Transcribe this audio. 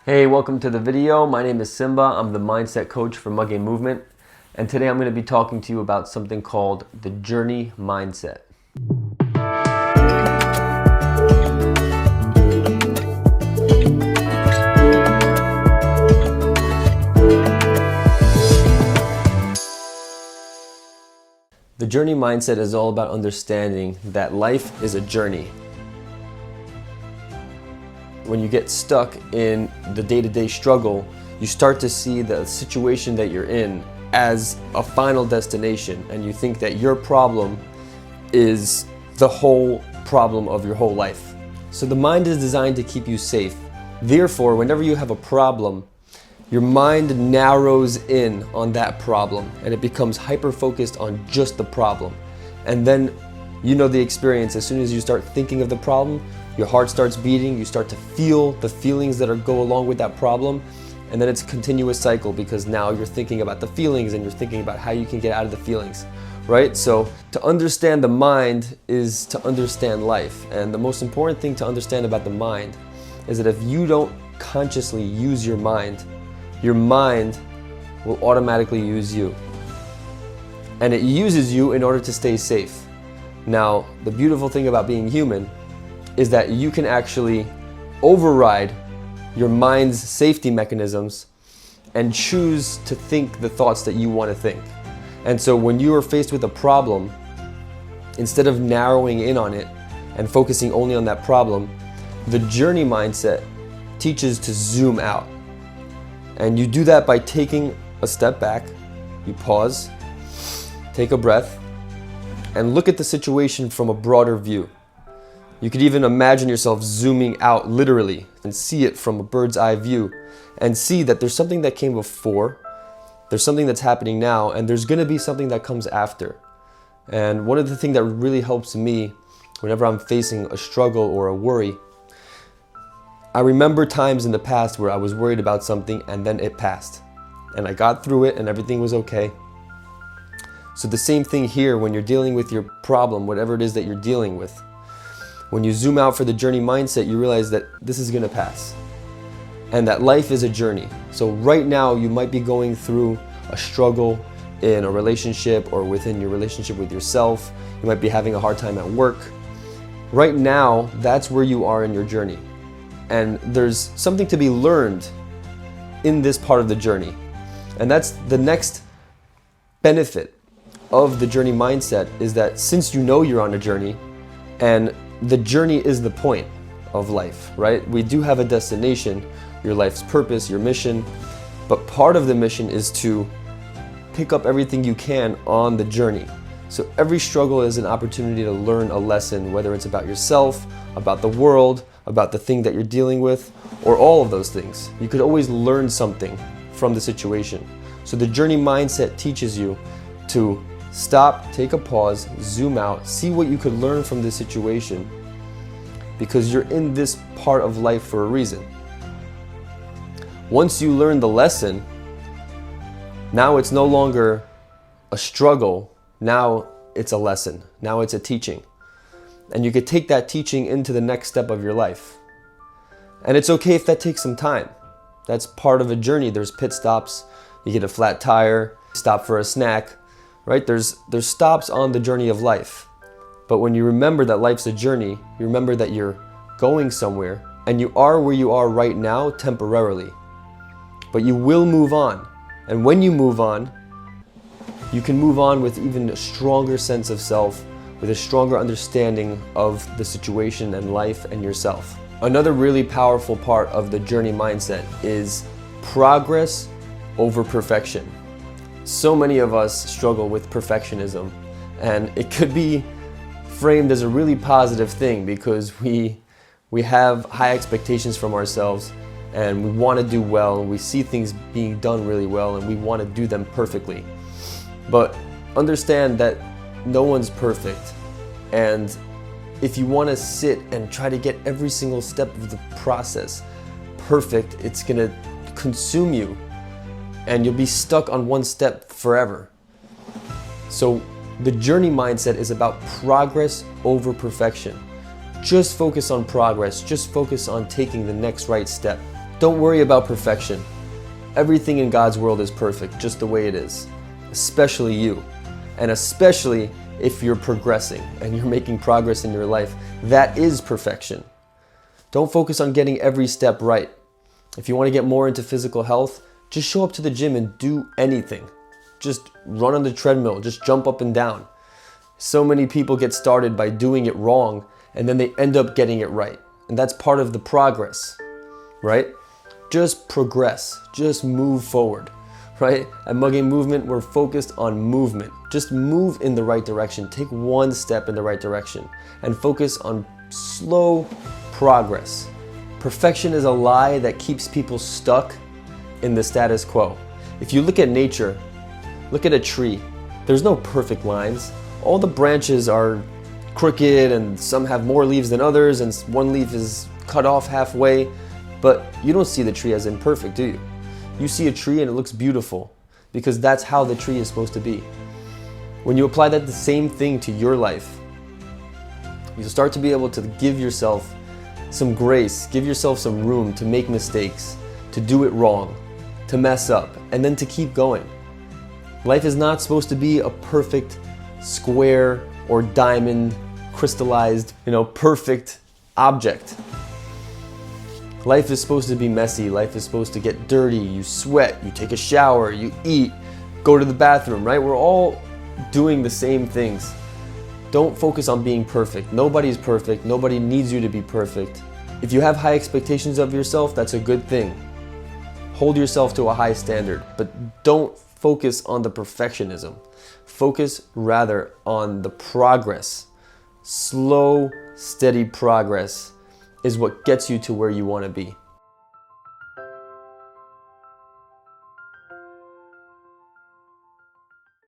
Hey, welcome to the video. My name is Simba. I'm the mindset coach for Mugge Movement. And today I'm going to be talking to you about something called the journey mindset. The journey mindset is all about understanding that life is a journey. When you get stuck in the day-to-day struggle, you start to see the situation that you're in as a final destination, and you think that your problem is the whole problem of your whole life. So the mind is designed to keep you safe. Therefore, whenever you have a problem, your mind narrows in on that problem and it becomes hyper-focused on just the problem. And then you know the experience. As soon as you start thinking of the problem, your heart starts beating, you start to feel the feelings that go along with that problem, and then it's a continuous cycle because now you're thinking about the feelings and you're thinking about how you can get out of the feelings, right? So to understand the mind is to understand life. And the most important thing to understand about the mind is that if you don't consciously use your mind will automatically use you. And it uses you in order to stay safe. Now, the beautiful thing about being human is that you can actually override your mind's safety mechanisms and choose to think the thoughts that you want to think. And so when you are faced with a problem, instead of narrowing in on it and focusing only on that problem, the journey mindset teaches to zoom out. And you do that by taking a step back, you pause, take a breath, and look at the situation from a broader view. You could even imagine yourself zooming out literally and see it from a bird's eye view and see that there's something that came before, there's something that's happening now, and there's going to be something that comes after. And one of the things that really helps me whenever I'm facing a struggle or a worry, I remember times in the past where I was worried about something and then it passed. And I got through it and everything was okay. So the same thing here when you're dealing with your problem, whatever it is that you're dealing with. When you zoom out for the journey mindset, you realize that this is going to pass and that life is a journey. So right now you might be going through a struggle in a relationship or within your relationship with yourself. You might be having a hard time at work. Right now, that's where you are in your journey. And there's something to be learned in this part of the journey. And that's the next benefit of the journey mindset, is that since you know you're on a journey, and the journey is the point of life, right? We do have a destination, your life's purpose, your mission, but part of the mission is to pick up everything you can on the journey. So every struggle is an opportunity to learn a lesson, whether it's about yourself, about the world, about the thing that you're dealing with, or all of those things. You could always learn something from the situation. So the journey mindset teaches you to stop, take a pause, zoom out, see what you could learn from this situation, because you're in this part of life for a reason. Once you learn the lesson, now it's no longer a struggle, now it's a lesson, now it's a teaching. And you could take that teaching into the next step of your life. And it's okay if that takes some time. That's part of a journey. There's pit stops, you get a flat tire, stop for a snack, right? There's stops on the journey of life. But when you remember that life's a journey, you remember that you're going somewhere and you are where you are right now temporarily. But you will move on. And when you move on, you can move on with even a stronger sense of self, with a stronger understanding of the situation and life and yourself. Another really powerful part of the journey mindset is progress over perfection. So many of us struggle with perfectionism, and it could be framed as a really positive thing because we have high expectations from ourselves and we want to do well, and we see things being done really well and we want to do them perfectly. But understand that no one's perfect, and if you want to sit and try to get every single step of the process perfect, it's going to consume you and you'll be stuck on one step forever. So the journey mindset is about progress over perfection. Just focus on progress, just focus on taking the next right step. Don't worry about perfection. Everything in God's world is perfect, just the way it is, especially you. And especially if you're progressing and you're making progress in your life, that is perfection. Don't focus on getting every step right. If you want to get more into physical health, just show up to the gym and do anything. Just run on the treadmill, just jump up and down. So many people get started by doing it wrong and then they end up getting it right. And that's part of the progress, right? Just progress, just move forward, right? At Mugging Movement, we're focused on movement. Just move in the right direction. Take one step in the right direction and focus on slow progress. Perfection is a lie that keeps people stuck in the status quo. If you look at nature, look at a tree. There's no perfect lines. All the branches are crooked and some have more leaves than others and one leaf is cut off halfway. But you don't see the tree as imperfect, do you? You see a tree and it looks beautiful because that's how the tree is supposed to be. When you apply that the same thing to your life, you'll start to be able to give yourself some grace, give yourself some room to make mistakes, to do it wrong, to mess up, and then to keep going. Life is not supposed to be a perfect square or diamond, crystallized, perfect object. Life is supposed to be messy. Life is supposed to get dirty. You sweat, you take a shower, you eat, go to the bathroom, right? We're all doing the same things. Don't focus on being perfect. Nobody's perfect. Nobody needs you to be perfect. If you have high expectations of yourself, that's a good thing. Hold yourself to a high standard, but don't focus on the perfectionism. Focus rather on the progress. Slow, steady progress is what gets you to where you want to be.